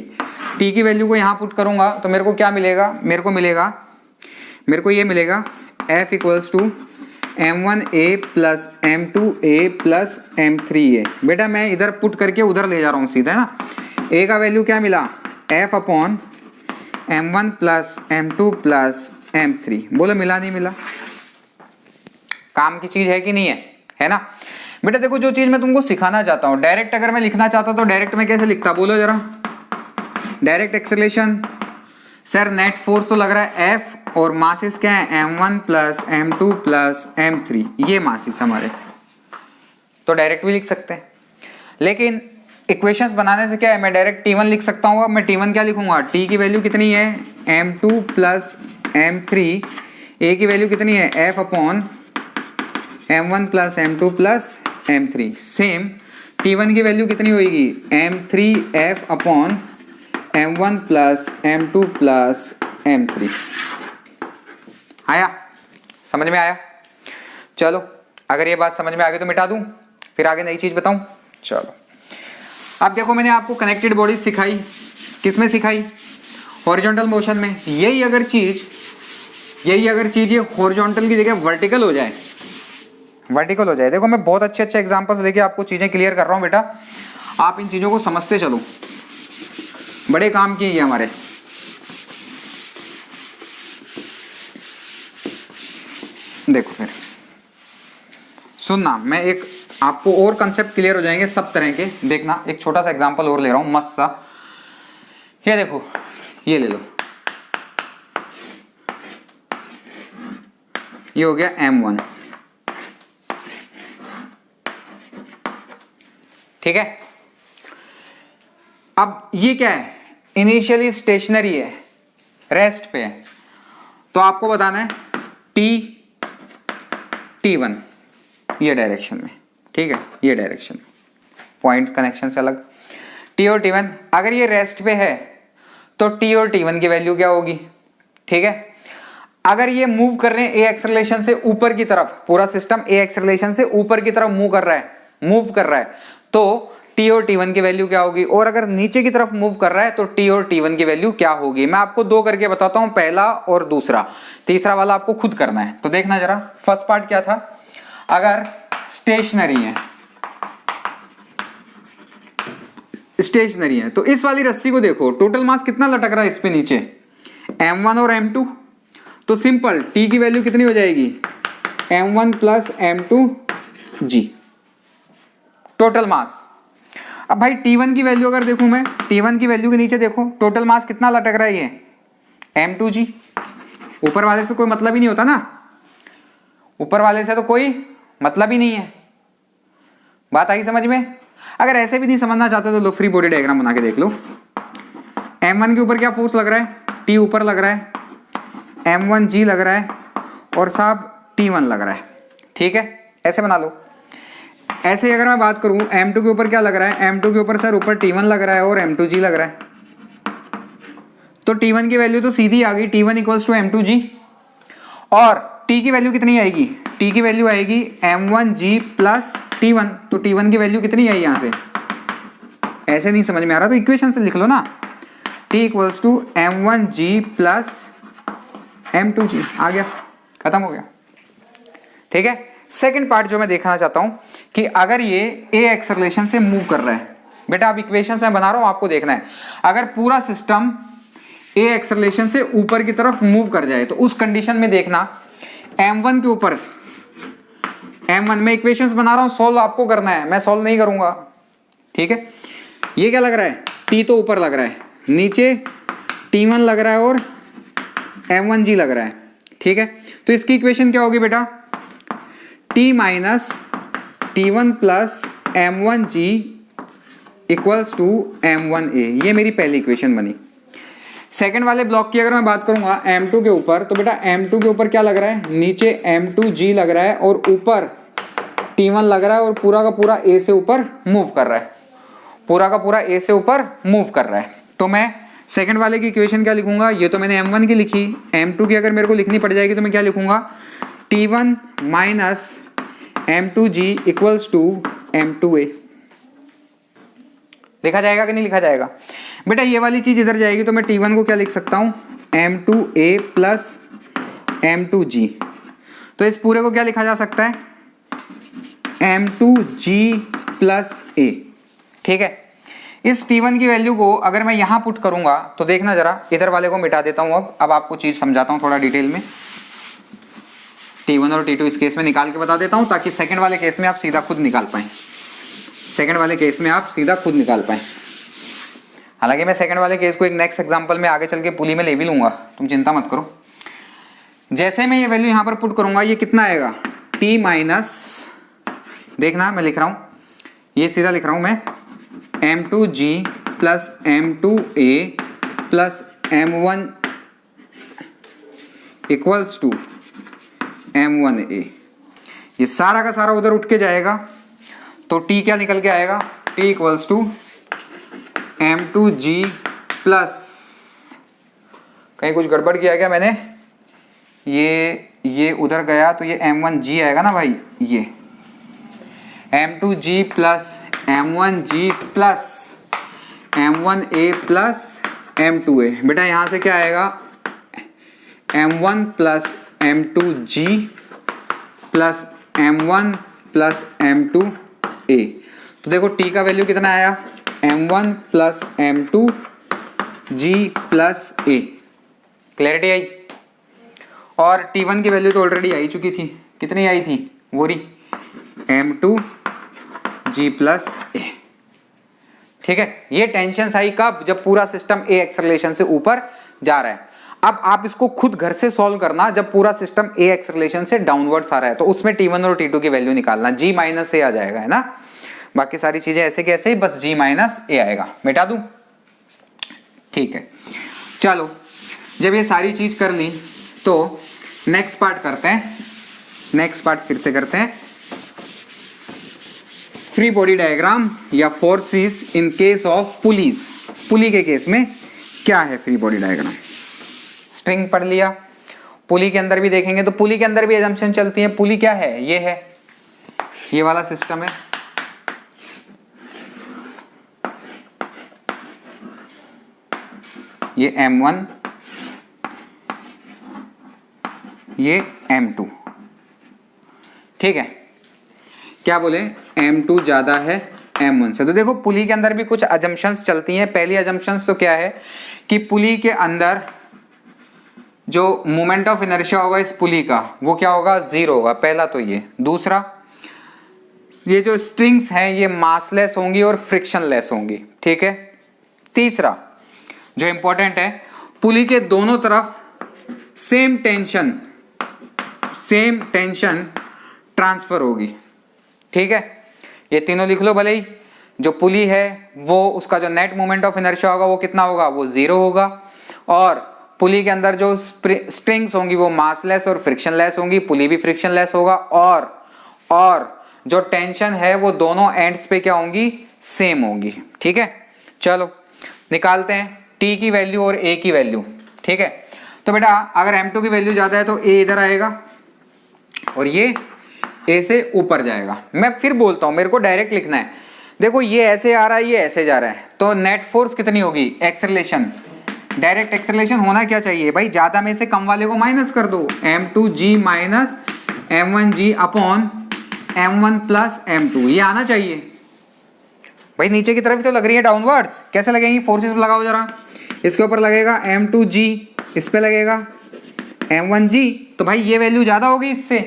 t की वैल्यू को यहाँ पुट करूंगा तो मेरे को क्या मिलेगा, मेरे को मिलेगा मेरे को ये मिलेगा F equals to M1A plus M2A plus M3A। बेटा मैं इधर पुट करके उधर ले जा रहा हूँ सीधा, है ना। A का वैल्यू क्या मिला, F upon M1 plus M2 plus M3। बोलो मिला नहीं मिला, काम की चीज है कि नहीं है ना। बेटा देखो जो चीज मैं तुमको सिखाना चाहता हूँ, डायरेक्ट अगर मैं लिखना चाहता तो डायरेक्ट में कैसे लिखता, बोलो जरा। Direct acceleration, sir net force तो लग रहा है F और मासेस क्या है M1 plus M2 plus M3, ये मासेस हमारे, तो डायरेक्ट भी लिख सकते हैं। लेकिन इक्वेशंस बनाने से क्या है, मैं डायरेक्ट T1 लिख सकता हूँ। अब मैं T1 क्या लिखूंगा, T की वैल्यू कितनी है M2 प्लस M3, A की वैल्यू कितनी है F upon M1 plus M2 plus M3। Same T1 की वैल्यू कितनी होगी M3F upon M1 plus M2 plus M3। आया, समझ में आया। चलो अगर ये बात समझ में आ गई तो मिटा दूं, फिर आगे नई चीज बताऊं। चलो अब देखो मैंने आपको कनेक्टेड बॉडीज सिखाई, किसमें सिखाई, हॉरिजॉन्टल मोशन में। यही अगर चीज ये हॉरिजॉन्टल की जगह वर्टिकल हो जाए, देखो मैं बहुत अच्छे एग्जांपल्स लेके आपको चीजें क्लियर कर रहा हूं बेटा, आप इन चीजों को समझते चलो, बड़े काम की ये हमारे। देखो फिर सुनना, मैं एक आपको और कंसेप्ट क्लियर हो जाएंगे सब तरह के, देखना एक छोटा सा एग्जांपल और ले रहा हूं मस्त सा। ये देखो, ये ले लो, ये हो गया M1, ठीक है। अब ये क्या है, इनिशियली स्टेशनरी है, रेस्ट पे है, तो आपको बताना है T1 ये डायरेक्शन में, ठीक है, ये डायरेक्शन में, पॉइंट कनेक्शन से अलग। T और T1 अगर ये रेस्ट पे है तो T और T1 की वैल्यू क्या होगी, ठीक है। अगर ये मूव कर रहे हैं A एक्सेलरेशन से ऊपर की तरफ, पूरा सिस्टम A एक्सेलरेशन से ऊपर की तरफ मूव कर रहा है, तो T और T1 की वैल्यू क्या होगी। और अगर नीचे की तरफ मूव कर रहा है तो T और T1 की वैल्यू क्या होगी। मैं आपको दो करके बताता हूं, पहला और दूसरा, तीसरा वाला आपको खुद करना है। तो देखना जरा, फर्स्ट पार्ट क्या था, अगर स्टेशनरी है तो इस वाली रस्सी को देखो, टोटल मास कितना लटक रहा है इस पे नीचे, M1 और M2, तो सिंपल T की वैल्यू कितनी हो जाएगी M1 plus M2G total mass. अब भाई T1 की वैल्यू अगर देखूं मैं, T1 की वैल्यू के नीचे देखो टोटल मास कितना लटक रहा है, ये M2G। ऊपर वाले से कोई मतलब ही नहीं होता ना, ऊपर वाले से तो कोई मतलब ही नहीं है। बात आई समझ में। अगर ऐसे भी नहीं समझना चाहते तो लो फ्री बॉडी डायग्राम बना के देख लो। M1 के ऊपर क्या फोर्स लग रहा है, T ऊपर लग रहा है, M1G लग रहा है और साहब T1 लग रहा है, ठीक है, ऐसे बना लो। ऐसे अगर मैं बात करूं M2 के ऊपर क्या लग रहा है, M2 के ऊपर सर ऊपर T1 लग रहा है और M2G लग रहा है, तो T1 की वैल्यू तो सीधी आ गई, T1 इक्वल्स टू M2G। और T की वैल्यू कितनी आएगी, T की वैल्यू आएगी M1G प्लस T1, तो T1 की वैल्यू कितनी आई यहां से, ऐसे नहीं समझ में आ रहा तो इक्वेशन से लिख लो ना, T equals to M1G plus M2G, आ गया, खत्म हो गया, ठीक है। सेकंड पार्ट जो मैं देखना चाहता हूं कि अगर ये A एक्सेलरेशन से मूव कर रहा है, बेटा अब इक्वेशंस मैं बना रहा हूं, आपको देखना है। अगर पूरा सिस्टम A एक्सेलरेशन से ऊपर की तरफ मूव कर जाए तो उस कंडीशन में देखना M1 के ऊपर, M1 में इक्वेशंस बना रहा हूं, सॉल्व आपको करना है, मैं सॉल्व नहीं करूंगा, ठीक है। ये क्या लग रहा है, T तो ऊपर लग रहा है, नीचे T1 लग रहा है और M1G लग रहा है, ठीक है। तो इसकी इक्वेशन क्या होगी बेटा, T minus T1 plus M1G equals to M1A, ये मेरी पहली इक्वेशन बनी। सेकंड वाले ब्लॉक की अगर मैं बात करूंगा M2 के ऊपर, तो बेटा M2 के ऊपर क्या लग रहा है, नीचे M2G लग रहा है और ऊपर T1 लग रहा है और पूरा का पूरा A से ऊपर मूव कर रहा है, पूरा का पूरा A से ऊपर मूव कर रहा है। तो मैं सेकंड वाले की इक्वेशन क्या लिखूंगा, ये तो मैंने M1 की लिखी, M2 की अगर मेरे को लिखनी पड़ जाएगी तो मैं क्या लिखूंगा, T1 minus M2G equals to M2A। लिखा जाएगा कि नहीं लिखा जाएगा बेटा, ये वाली चीज इधर जाएगी तो मैं T1 को क्या लिख सकता हूं, M2A प्लस m2g। तो इस पूरे को क्या लिखा जा सकता है, m2g प्लस a। ठीक है, इस T1 की वैल्यू को अगर मैं यहां पुट करूंगा तो देखना जरा, इधर वाले को मिटा देता हूं। अब आपको चीज समझाता हूं थोड़ा डिटेल में। T1 और T2 इस केस में निकाल के बता देता हूं ताकि सेकंड वाले केस में आप सीधा खुद निकाल पाए। सेकंड वाले केस में आप सीधा खुद निकाल पाए। हालांकि मैं सेकंड वाले केस को एक नेक्स्ट एग्जांपल में आगे चल के पुली में ले भी लूंगा, तुम चिंता मत करो। जैसे मैं ये वैल्यू यहां पर पुट करूंगा, ये कितना आएगा, T माइनस, देखना मैं लिख रहा हूं, ये सीधा लिख रहा हूं मैं, m2g plus m2a plus m1 equals to m1a। ये सारा का सारा उधर उठ के जाएगा तो t क्या निकल के आएगा, t equals to m2g plus, कहीं कुछ गड़बड़ किया क्या मैंने, ये उधर गया तो ये m1g आएगा ना भाई, ये m2g plus m1g plus m1a plus m2a। बेटा यहां से क्या आएगा, m1 plus m2g plus m1 plus m2a। तो देखो t का वैल्यू कितना आया, m1 plus m2g plus a। Clarity आई। और t1 की वैल्यू तो ऑलरेडी आई चुकी थी, कितनी आई थी, वो रही m2g प्लस a। ठीक है, ये टेंशन आई कब, जब पूरा सिस्टम a एक्सेलरेशन से ऊपर जा रहा है। अब आप इसको खुद घर से सॉल्व करना, जब पूरा सिस्टम a एक्सेलरेशन से डाउनवर्ड्स आ रहा है तो उसमें T1 और T2 की वैल्यू निकालना, g माइनस a आ जाएगा, है ना। बाकी सारी चीजें ऐसे के ऐसे ही, बस g माइनस a आएगा, मिटा दूं। ठीक है, चलो जब ये सारी चीज कर ली तो नेक्स्ट पार्ट करते हैं। नेक्स्ट पार्ट फिर से करते हैं, फ्री बॉडी डायग्राम या forces in case of pulleys. Pulley के केस में क्या है फ्री बॉडी डायग्राम। स्ट्रिंग पढ़ लिया, पुली के अंदर भी देखेंगे तो पुली के अंदर भी असम्पशन चलती है। पुली क्या है, ये है, ये वाला सिस्टम है। ये M1, ये M2। ठीक है, क्या बोले, M2 ज्यादा है M1 से। तो देखो पुली के अंदर भी कुछ अजम्पशंस चलती हैं। पहली अजम्पशंस तो क्या है कि पुली के अंदर जो मोमेंट ऑफ इनर्शिया होगा इस पुली का, वो क्या होगा, 0 होगा। पहला तो ये। दूसरा, ये जो स्ट्रिंग्स हैं ये मासलेस होंगी और फ्रिक्शनलेस होंगी। ठीक है। तीसरा जो इंपॉर्टेंट है, पुली के दोनों तरफ सेम टेंशन ट्रांसफर होगी। ठीक है, ये तीनों लिख लो भले ही। जो पुली है वो, उसका जो नेट मोमेंट ऑफ इनर्शिया होगा वो कितना होगा, वो 0 होगा। और पुली के अंदर जो स्ट्रिंग्स होंगी वो मासलेस और फ्रिक्शनलेस होंगी, पुली भी फ्रिक्शनलेस होगा। और जो टेंशन है वो दोनों एंड्स पे क्या होंगी, सेम होंगी। ठीक है, चलो निकालते हैं T की वैल्यू और A की वैल्यू। ठीक है, तो बेटा अगर M2 की वैल्यू ज्यादा है तो A इधर आएगा और ये A से ऊपर जाएगा। मैं फिर बोलता हूं, मेरे को डायरेक्ट लिखना है। देखो ये ऐसे आ रहा है, ये ऐसे जा रहा है, तो नेट फोर्स कितनी होगी, एक्सेलरेशन, डायरेक्ट एक्सेलरेशन होना क्या चाहिए भाई, ज्यादा में से कम वाले को माइनस कर दो, m2g minus m1g upon m1 plus m2, ये आना चाहिए भाई। नीचे की तरफ भी तो लग रही है डाउनवर्ड्स, कैसे लगेंगी, फोर्सेस लगाओ जरा। इसके ऊपर लगेगा m2g, इस पे लगेगा m1g, तो भाई ये वैल्यू ज्यादा होगी इससे।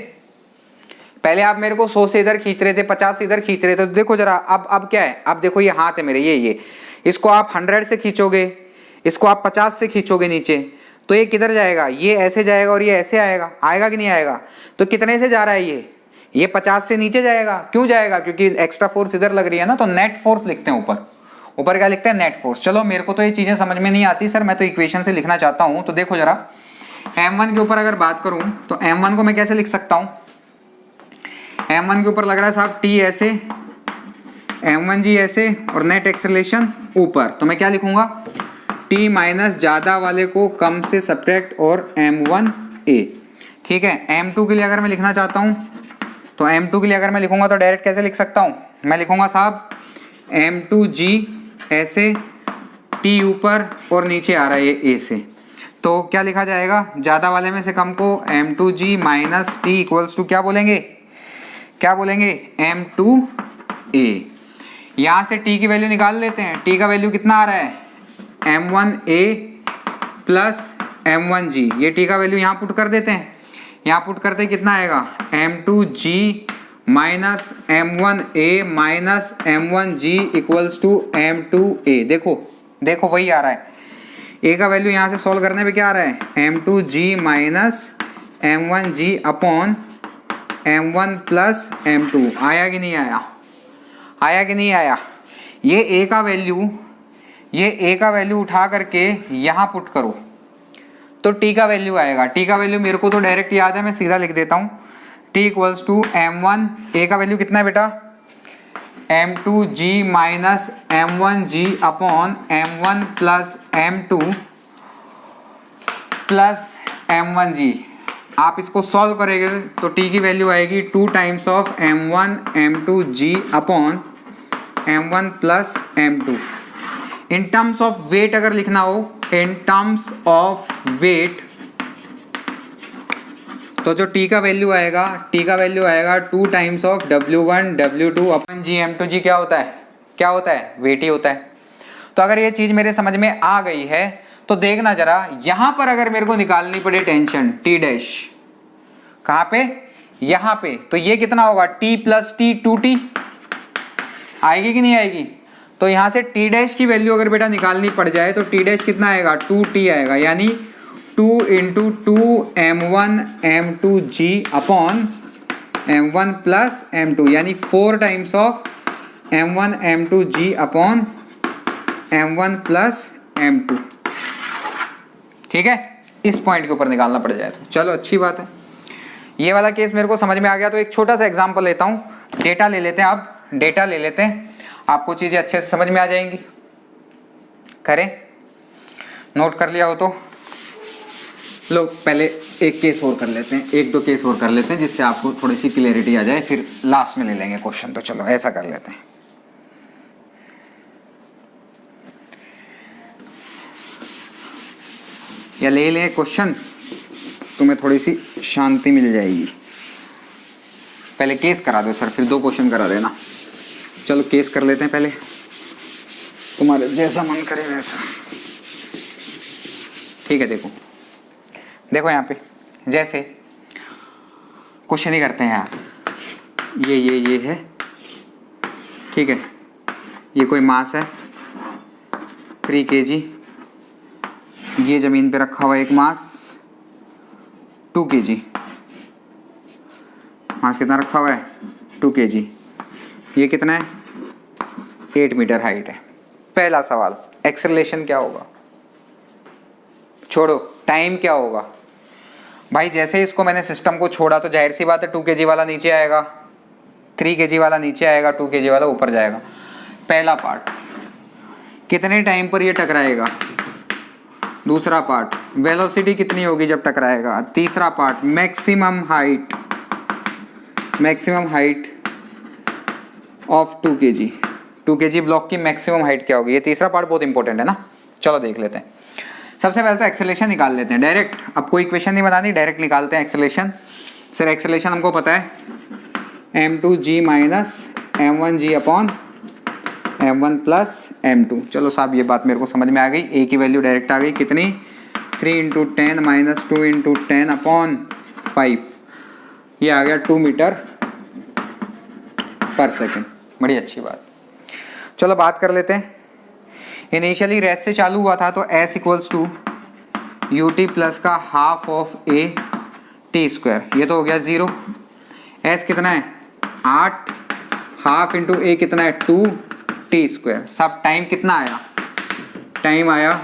पहले आप मेरे को 100 से इधर खींच रहे थे, 50 से इधर खींच रहे थे, तो देखो जरा अब क्या है, अब देखो ये हाथ है मेरे, ये इसको आप 100 से खींचोगे, इसको आप 50 से खींचोगे नीचे, तो ये किधर जाएगा, ये ऐसे जाएगा और ये ऐसे आएगा कि नहीं आएगा। तो कितने से जा रहा है ये 50 से नीचे जाएगा। क्यों जाएगा, क्योंकि एक्स्ट्रा फोर्स इधर लग रही है ना, तो नेट फोर्स लिखते हैं ऊपर क्या लिखते हैं, नेट फोर्स। चलो मेरे को तो ये चीजें समझ में नहीं आती सर, मैं तो इक्वेशन से लिखना चाहता हूं। तो देखो जरा m1 के ऊपर अगर बात करूं तो m1 को मैं कैसे लिख सकता हूं, m1 के ऊपर लग रहा है साहब T ऐसे, m1g ऐसे और नेट एक्सेलरेशन ऊपर, तो मैं क्या लिखूंगा, T माइनस ज्यादा वाले को कम से सब्ट्रैक्ट और m1a। ठीक है, m2 के लिए अगर मैं लिखना चाहता हूं तो m2 के लिए अगर मैं लिखूंगा तो डायरेक्ट कैसे लिख सकता हूं, मैं लिखूंगा साहब m2g ऐसे, T ऊपर और नीचे आ रहा है ये a से, तो क्या लिखा जाएगा, ज़्यादा वाले में से कम को m2g minus T equals to क्या बोलेंगे, क्या बोलेंगे, m2a। यहाँ से t की वैल्यू निकाल लेते हैं। t का वैल्यू कितना आ रहा है, m1a प्लस m1g। ये t का वैल्यू यहाँ पुट कर देते हैं। यहाँ पुट करते कितना आएगा, m2g minus m1a minus m1g equals to m2a। देखो देखो वही आ रहा है। a का वैल्यू यहाँ से सॉल्व करने पे क्या आ रहा है, m2g minus m1g upon m1 plus m2। आया कि नहीं आया, आया कि नहीं आया। ये a का वैल्यू, ये a का वैल्यू उठा करके यहाँ पुट करो तो t का वैल्यू आएगा। t का वैल्यू मेरे को तो डायरेक्ट याद है, मैं सीधा लिख देता हूँ। t equals to m1, a का वैल्यू कितना है बेटा, m2g minus m1g upon m1 plus m2 plus m1g। आप इसको सॉल्व करेंगे तो t की वैल्यू आएगी 2 times of m1 m2g upon m1 plus m2। In terms of weight अगर लिखना हो, इन टर्म्स ऑफ वेट, तो जो t का वैल्यू आएगा, t का वैल्यू आएगा 2 times of w1 w2 upon g m2g क्या होता है, क्या होता है, वेट ही होता है। तो अगर ये चीज मेरे समझ में आ गई है तो देखना जरा, यहां पर अगर मेरे को निकालनी पड़े टेंशन t डैश, कहां पे, यहां पे, तो ये कितना होगा, t प्लस टी 2t आएगी कि नहीं आएगी। तो यहां से t डैश की वैल्यू अगर बेटा निकालनी पड़ जाए तो t डैश कितना आएगा, 2t आएगा, यानी 2 into 2 m1 m2g upon m1 plus m2, यानी 4 times of m1 m2g upon m1 plus m2। ठीक है, इस पॉइंट के ऊपर निकालना पड़ जाए तो चलो अच्छी बात है। ये वाला केस मेरे को समझ में आ गया। तो एक छोटा सा एग्जांपल लेता हूँ, डेटा ले लेते हैं। अब डेटा ले लेते हैं, आपको चीजें अच्छे से समझ में आ जाएंगी। करें, नोट कर लिया हो तो लो, पहले एक केस और कर लेते हैं, एक दो केस और कर लेते हैं जिससे आपको थोड़ी सी क्लियरिटी आ जाए, फिर लास्ट में ले लेंगे क्वेश्चन। तो चलो ऐसा कर लेते हैं। या ले लें क्वेश्चन, तुम्हें थोड़ी सी शांति मिल जाएगी। पहले केस करा दो सर, फिर 2 क्वेश्चन करा देना। चलो केस कर लेते हैं पहले, तुम्हारे जैसा मन करे वैसा। ठीक है, देखो देखो यहाँ पे जैसे क्वेश्चन ही करते हैं यार। ये है, ठीक है, ये कोई मास है 3 kg, ये जमीन पे रखा हुआ एक मास 2 kg। मास कितना रखा हुआ है, 2 kg। ये कितना है, 8 मीटर हाइट है। पहला सवाल, एक्सेलरेशन क्या होगा, छोड़ो टाइम क्या होगा। भाई जैसे ही इसको मैंने सिस्टम को छोड़ा तो जाहिर सी बात है 2 kg वाला नीचे आएगा, 3 kg वाला नीचे आएगा, 2 kg वाला ऊपर जाएगा। पहला पार्ट, कितने टाइम पर ये टकराएगा। दूसरा पार्ट, वेलोसिटी कितनी होगी जब टकराएगा। तीसरा part, maximum height, maximum height of 2 kg। 2 kg block की मैक्सिमम हाइट क्या होगी। ये तीसरा पार्ट बहुत इंपॉर्टेंट है ना। चलो देख लेते हैं। सबसे पहले तो एक्सेलरेशन निकाल लेते हैं डायरेक्ट। अब कोई इक्वेशन नहीं बनानी, डायरेक्ट निकालते हैं एक्सेलरेशन। सर एक्सेलरेशन हमको पता है m2g minus m1g upon m1 plus m2। चलो साहब ये बात मेरे को समझ में आ गई। a की वैल्यू डायरेक्ट आ गई, कितनी, 3 इंटू 10 माइनस 2 इंटू 10 अपॉन 5। ये आ गया 2 मीटर पर सेकेंड। बड़ी अच्छी बात। चलो बात कर लेते हैं। इनिशियली रेस्ट से चालू हुआ था तो s equals to u t plus का half of a t square. ये तो हो गया 0। s कितना है 8, हाफ इंटू ए कितना है 2 टी स्क्वायर। सब टाइम कितना आया, टाइम आया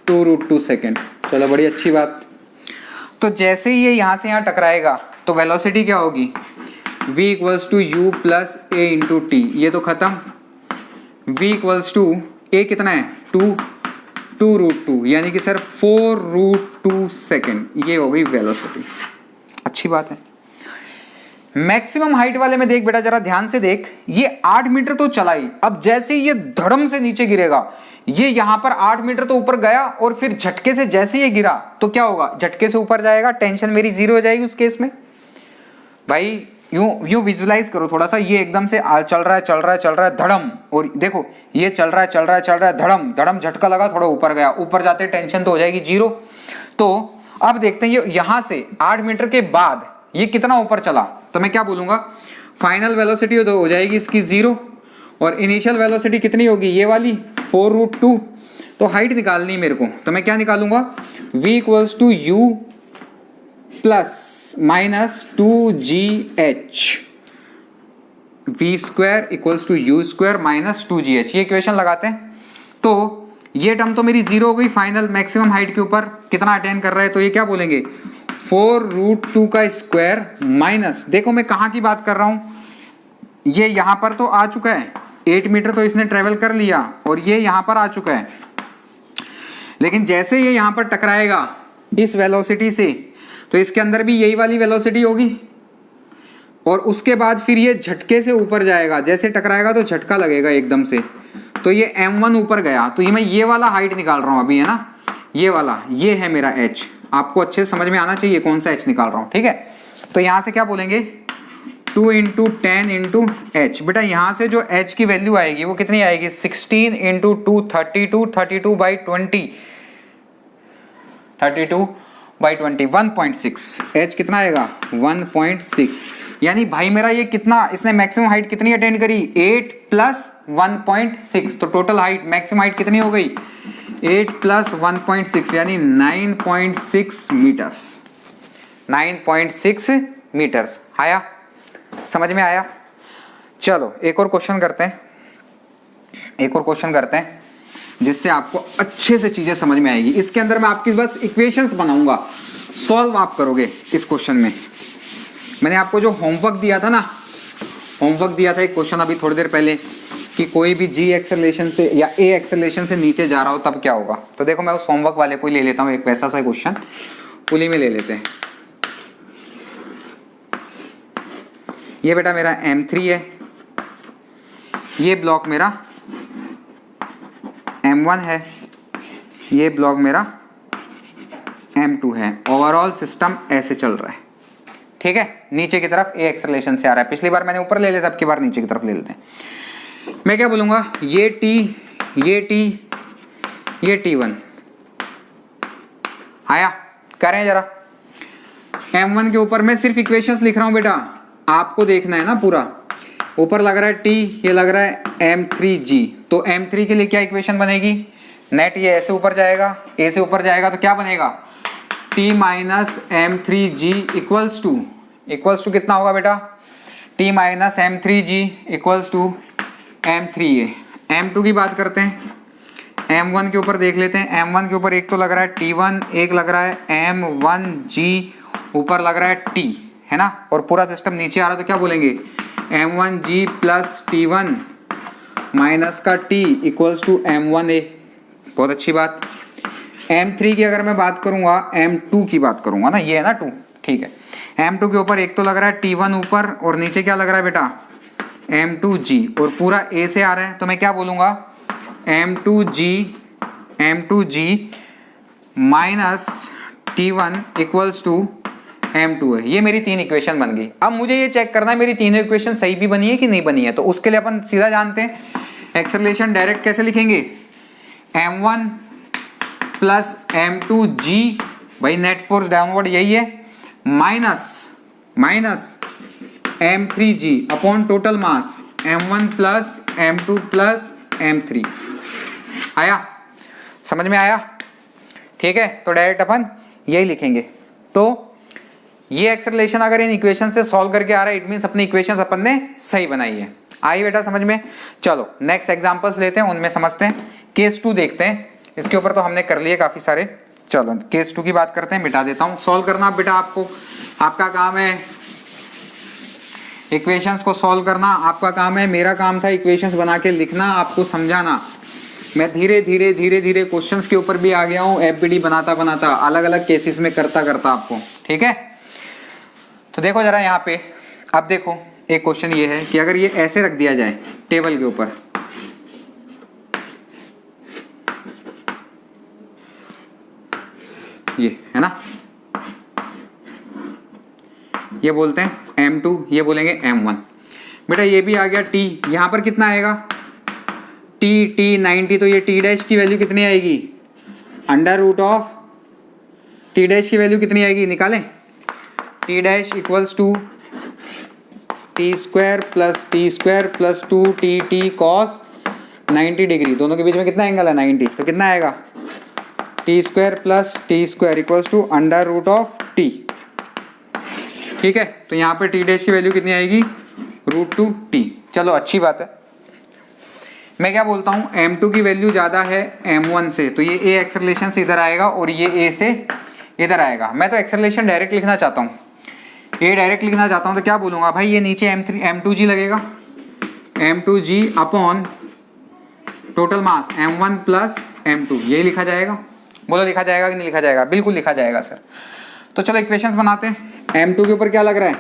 2√2 सेकेंड। चलो बड़ी अच्छी बात। तो जैसे ही ये यहाँ से यहाँ टकराएगा तो वेलोसिटी क्या होगी, v equals to u plus a into t. ये तो खत्म। v इक्वल्स टू a कितना है 2√2, यानी कि सर 4√2 सेकेंड। ये हो गई वेलोसिटी। अच्छी बात है। मैक्सिमम हाइट वाले में देख बेटा, जरा ध्यान से देख, ये 8 मीटर तो चला ही। अब जैसे ये धड़म से नीचे गिरेगा, ये यहां पर 8 मीटर तो ऊपर गया और फिर झटके से जैसे ये गिरा तो क्या होगा, झटके से ऊपर जाएगा, टेंशन मेरी जीरो हो जाएगी उस केस में। भाई यूं विजुलाइज करो थोड़ा सा, ये एकदम से चल रहा है धड़म, और देखो ये चल रहा है धड़म धड़म, झटका लगा थोड़ा ऊपर गया, ऊपर जाते टेंशन तो हो जाएगी जीरो। तो अब देखते हैं ये यहां से 8 मीटर के बाद ये कितना ऊपर चला, तो मैं क्या बोलूंगा, फाइनल वेलोसिटी हो जाएगी इसकी जीरो, और इनिशियल वेलोसिटी कितनी होगी ये वाली 4√2। तो हाइट निकालनी है मेरे को, तो मैं क्या निकालूंगा, v equals to u plus minus 2gh, v square equals to u square minus 2gh, ये इक्वेशन लगाते हैं। तो ये टर्म तो मेरी जीरो हो गई फाइनल मैक्सिमम हाइट के ऊपर कितना अटेन कर रहा है, तो ये क्या बोलेंगे 4√2 का स्क्वायर माइनस, देखो मैं कहाँ की बात कर रहा हूं, ये यहां पर तो आ चुका है 8 मीटर तो इसने ट्रेवल कर लिया, और ये यहां पर आ चुका है, लेकिन जैसे ये यहां पर टकराएगा इस वेलोसिटी से तो इसके अंदर भी यही वाली वेलोसिटी होगी, और उसके बाद फिर ये झटके से ऊपर जाएगा, जैसे टकराएगा तो झटका लगेगा एकदम से, तो ये m1 ऊपर गया, तो ये मैं ये वाला हाइट निकाल रहा हूं अभी, है ना, ये वाला, ये है मेरा h, आपको अच्छे से समझ में आना चाहिए कौन सा h निकाल रहा हूं, ठीक है। तो यहां से क्या बोलेंगे 2 × 10 × h, बेटा यहां से जो h की वैल्यू आएगी वो कितनी आएगी 16 × 2 32, 32/20, 32/20, 1.6, h कितना आएगा 1.6, यानी भाई मेरा ये कितना, इसने मैक्सिमम हाइट कितनी अटेंड करी 8 + 1.6, तो टोटल हाइट मैक्सिमम हाइट कितनी हो गई 8 + 1.6 यानी 9.6 मीटर्स, 9.6 मीटर्स। आया समझ में आया। चलो एक और क्वेश्चन करते हैं, जिससे आपको अच्छे से चीजें समझ में आएगी। इसके अंदर मैं आपकी बस इक्वेशंस बनाऊंगा, सॉल्व आप करोगे इस क्वेश्चन में। मैंने आपको जो होमवर्क दिया था एक क्वेश्चन अभी थोड़ी देर पहले, कि कोई भी g एक्सेलरेशन से या a एक्सेलरेशन से नीचे जा रहा हो तब क्या होगा, तो देखो मैं उस होमवर्क वाले को ही ले लेता हूँ, एक वैसा सा क्वेश्चन उन्हीं में ले लेते हैं। ये बेटा मेरा M3 है, ये ब्लॉक मेरा M1 है, ये ब्लॉक मेरा M2 है, ओवरऑल सिस्टम ऐसे चल रहा है, ठीक है। नीचे की तरफ a एक्सेलरेशन से आ रहा है, पिछली बार मैंने ऊपर ले लिया था, अब की बार नीचे की तरफ ले लेते हैं। मैं क्या बोलूंगा, ये T1 आया, करें जरा। M1 के ऊपर मैं सिर्फ इक्वेशंस लिख रहा हूं बेटा, आपको देखना है ना पूरा। ऊपर लग रहा है T, ये लग रहा है M3G, तो M3 के लिए क्या इक्वेशन बनेगी, नेट ये ऐसे ऊपर जाएगा, A से ऊपर जाएगा तो क्या बनेगा T - M3G इक्वल्स टू कितना होगा बेटा, T - M3G equals to M3A। M2 की बात करते हैं, M1 के ऊपर देख लेते हैं। M1 के ऊपर एक तो लग रहा है T1, एक लग रहा है M1G, ऊपर लग रहा है T, है ना, और पूरा सिस्टम नीचे आ रहा है, तो क्या बोलेंगे M1G + T1 माइनस का T इक्वल्स टू M1A। बहुत अच्छी बात। M3 की अगर मैं बात करूंगा, M2 की बात करूंगा ना, ये है ना 2, ठीक है। M2 के ऊपर एक तो लग रहा है T1 ऊपर, और नीचे क्या लग रहा है बेटा M2G, और पूरा A से आ रहा है, तो मैं क्या बोलूंगा M2G minus T1 equals to M2 है। ये मेरी 3 इक्वेशन बन गई। अब मुझे ये चेक करना है मेरी तीनों इक्वेशन सही भी बनी है कि नहीं बनी है, तो उसके लिए अपन सीधा जानते हैं एक्सेलरेशन डायरेक्ट कैसे लिखेंगे, M1 + M2G, भाई नेट फोर्स डाउनवर्ड यही है, minus M3G upon total mass M1 + M2 + M3। आया समझ में आया, ठीक है। तो डायरेक्ट अपन यही लिखेंगे। तो ये एक्सेलरेशन अगर इन इक्वेशन से सॉल्व करके आ रहा है, इट मींस अपनी इक्वेशंस अपन ने सही बनाई है। आई बेटा समझ में। चलो नेक्स्ट एग्जांपल्स लेते हैं, उनमें समझते हैं। केस 2 देखते हैं, इसके ऊपर तो हमने कर लिए काफी सारे। चलो केस 2 की बात करते हैं, मिटा देता हूं। सॉल्व करना बेटा आपका काम है, इक्वेशंस को सॉल्व करना आपका काम है। मेरा काम था इक्वेशंस बना के लिखना, आपको समझाना। मैं धीरे धीरे क्वेश्चंस के ऊपर भी आ गया हूँ, एफबीडी बनाता अलग अलग केसेस में करता आपको, ठीक है। तो देखो जरा यहाँ पे, अब देखो एक क्वेश्चन ये है कि अगर ये ऐसे रख दिया जाए टेबल के ऊपर, ये है ना, ये बोलते हैं m2, ये बोलेंगे m1। बेटा ये भी आ गया t, यहाँ पर कितना आएगा t 90, तो ये t डैश की वैल्यू कितनी आएगी, under root of t dash की वैल्यू कितनी आएगी, निकालें। t dash equals to t square plus 2tt cos 90 degree, दोनों के बीच में कितना एंगल है 90, तो कितना आएगा t square plus t square equals to under root of t। ठीक है, तो यहाँ पे t डैश की वैल्यू कितनी आएगी √2t। चलो अच्छी बात है। मैं क्या बोलता हूँ m2 की वैल्यू ज़्यादा है m1 से, तो ये a एक्सेलरेशन से इधर आएगा और ये a से इधर आएगा। मैं तो एक्सेलरेशन डायरेक्ट लिखना चाहता हूँ, a डायरेक्ट लिखना चाहता हूँ, तो क्या बोलूँगा भाई ये नीचे m2g लगेगा, m2g upon total mass m1 plus m2, यही लिखा जाएगा। बोलो लिखा जाएगा कि नहीं लिखा जाएगा, बिल्कुल लिखा जाएगा सर। तो चलो इक्वेशंस बनाते हैं। m2 के ऊपर क्या लग रहा है,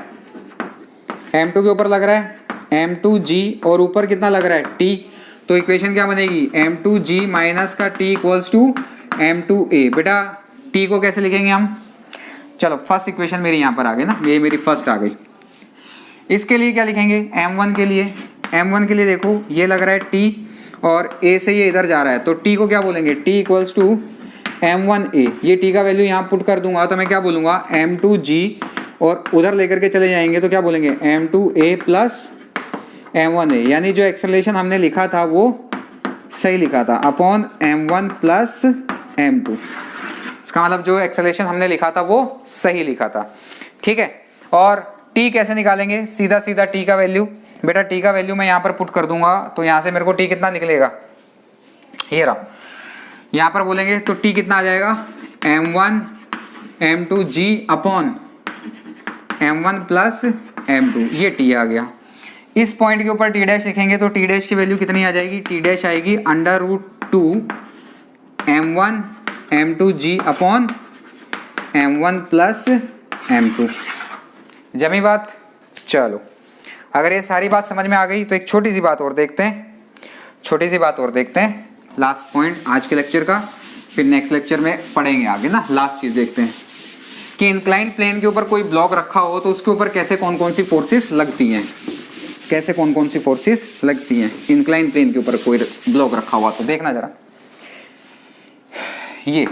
m2 के ऊपर लग रहा है m2g और ऊपर कितना लग रहा है t, तो इक्वेशन क्या बनेगी m2g माइनस का t इक्वल्स टू m2a। बेटा t को कैसे लिखेंगे हम, चलो फर्स्ट इक्वेशन मेरी यहाँ पर आ गई ना, ये मेरी फर्स्ट आ गई। इसके लिए क्या लिखेंगे m1 के लिए, m1 के लिए देखो ये लग रहा है t और a से ये इधर जा रहा है, तो t को क्या बोलेंगे t इक्वल्स टू m1a। ये t का वैल्यू यहाँ पुट कर दूंगा तो मैं क्या बोलूँगा m2g, और उधर लेकर के चले जाएंगे तो क्या बोलेंगे m2a प्लस m1a, यानी जो एक्सेलरेशन हमने लिखा था वो सही लिखा था, अपॉन m1 प्लस m2। इसका मतलब जो एक्सेलरेशन हमने लिखा था वो सही लिखा था। ठीक है, और t कैसे निकालेंगे, सीधा सीधा t का वैल्यू, बेटा t का वैल्यू मैं यहाँ पर पुट कर दूंगा, तो यहाँ से मेरे को t कितना निकलेगा, ये रहा, यहाँ पर बोलेंगे तो t कितना आ जाएगा m1 m2g upon m1 plus m2, ये t आ गया। इस पॉइंट के ऊपर t डैश लिखेंगे तो t डैश की वैल्यू कितनी आ जाएगी, t डैश आएगी under root 2 m1 m2g upon m1 plus m2। जमी बात। चलो अगर ये सारी बात समझ में आ गई तो एक छोटी सी बात और देखते हैं, लास्ट पॉइंट आज के लेक्चर का, फिर नेक्स्ट लेक्चर में पढ़ेंगे आगे ना। लास्ट चीज देखते हैं कि इंक्लाइंड प्लेन के ऊपर कोई ब्लॉक रखा हो तो उसके ऊपर कैसे कौन कौन सी फोर्सेस लगती हैं, इंक्लाइन प्लेन के ऊपर कोई ब्लॉक रखा हुआ, तो देखना जरा। ये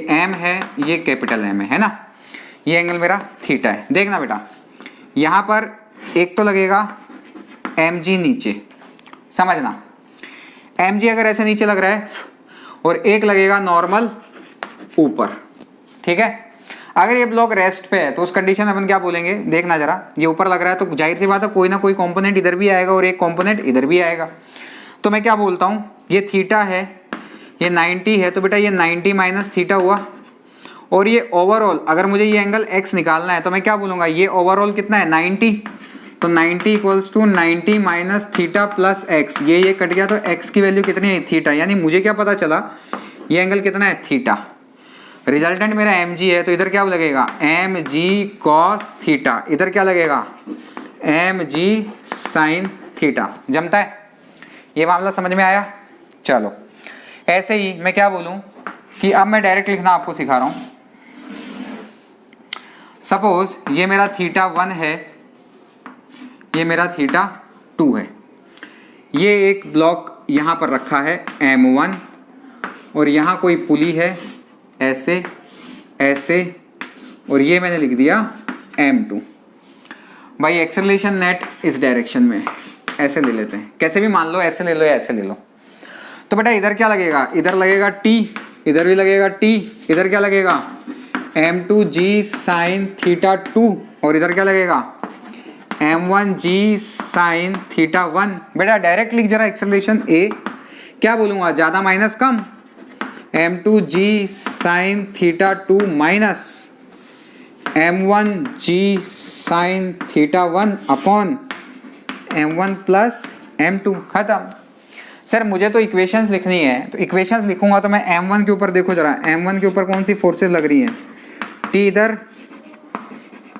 m है, ये कैपिटल M है ना, ये एंगल मेरा थीटा है। देखना बेटा यहाँ पर एक तो लगेगा mg नीचे, समझना mg अगर ऐसे नीचे लग रहा है और एक लगेगा नॉर्मल ऊपर। ठीक है, अगर ये ब्लॉक रेस्ट पे है तो उस कंडीशन में अपन क्या बोलेंगे, देखना जरा, ये ऊपर लग रहा है तो जाहिर सी बात है कोई ना कोई कंपोनेंट इधर भी आएगा और एक कंपोनेंट इधर भी आएगा। तो मैं क्या बोलता हूँ, ये थीटा है, ये 90 है, तो बेटा ये 90 माइनस थीटा हुआ, और ये ओवरऑल अगर मुझे ये एंगल x निकालना है तो मैं क्या बोलूँगा, ये ओवरऑल कितना है 90, तो 90 equals to 90 minus theta plus x, ये कट गया तो x की वैल्यू कितनी है थीटा, यानी मुझे क्या पता चला ये एंगल कितना है थीटा। रिजल्टेंट मेरा mg है तो इधर क्या लगेगा mg cos थीटा, इधर क्या लगेगा mg sin थीटा। जमता है, ये मामला समझ में आया। चलो ऐसे ही मैं क्या बोलूं कि अब मैं डायरेक्ट लिखना आपको सिखा रहा हूं। सपोज ये मेरा थीटा 1 है, ये मेरा थीटा 2 है, ये एक ब्लॉक यहाँ पर रखा है m1 और यहाँ कोई पुली है ऐसे ऐसे, और ये मैंने लिख दिया m2। भाई एक्सेलरेशन नेट इस डायरेक्शन में, ऐसे ले लेते हैं, कैसे भी मान लो, ऐसे ले लो या ऐसे ले लो। तो बेटा इधर क्या लगेगा, इधर लगेगा t, इधर भी लगेगा t, इधर क्या लगेगा m2g sin थीटा 2, और इधर क्या लगेगा m1g sin थीटा 1। बेटा डायरेक्ट लिख जरा एक्सेलरेशन a, क्या बोलूँगा ज़्यादा माइनस कम, m2g sin theta 2 minus m1g sin theta 1 upon m1 plus m2। खत्म। सर मुझे तो इक्वेशंस लिखनी है, तो इक्वेशंस लिखूंगा तो मैं m1 के ऊपर देखो जरा, m1 के ऊपर कौन सी फोर्सेस लग रही हैं, t इधर,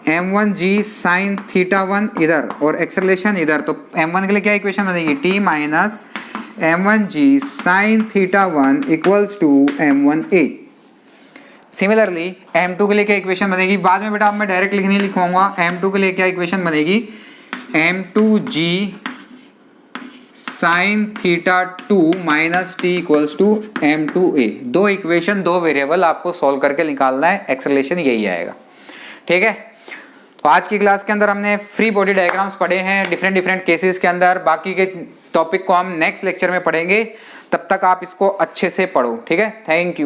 m1g sin थीटा 1 इधर, और एक्सेलरेशन इधर, तो m1 के लिए क्या इक्वेशन बनेगी, t minus m1g sin theta 1 equals to m1a। Similarly m2 के लिए क्या इक्वेशन बनेगी, बाद में बेटा अब मैं डायरेक्ट लिखने लिखवाऊंगा। m2 के लिए क्या इक्वेशन बनेगी, m2g sin theta 2 minus T equals to m2a। दो इक्वेशन दो वेरिएबल आपको सॉल्व करके निकालना है, एक्सेलरेशन यही आएगा। ठीक है, तो आज की क्लास के अंदर हमने फ्री बॉडी डायग्राम्स पढ़े हैं डिफरेंट डिफरेंट केसेस के अंदर। बाकी के टॉपिक को हम नेक्स्ट लेक्चर में पढ़ेंगे, तब तक आप इसको अच्छे से पढ़ो। ठीक है, थैंक यू।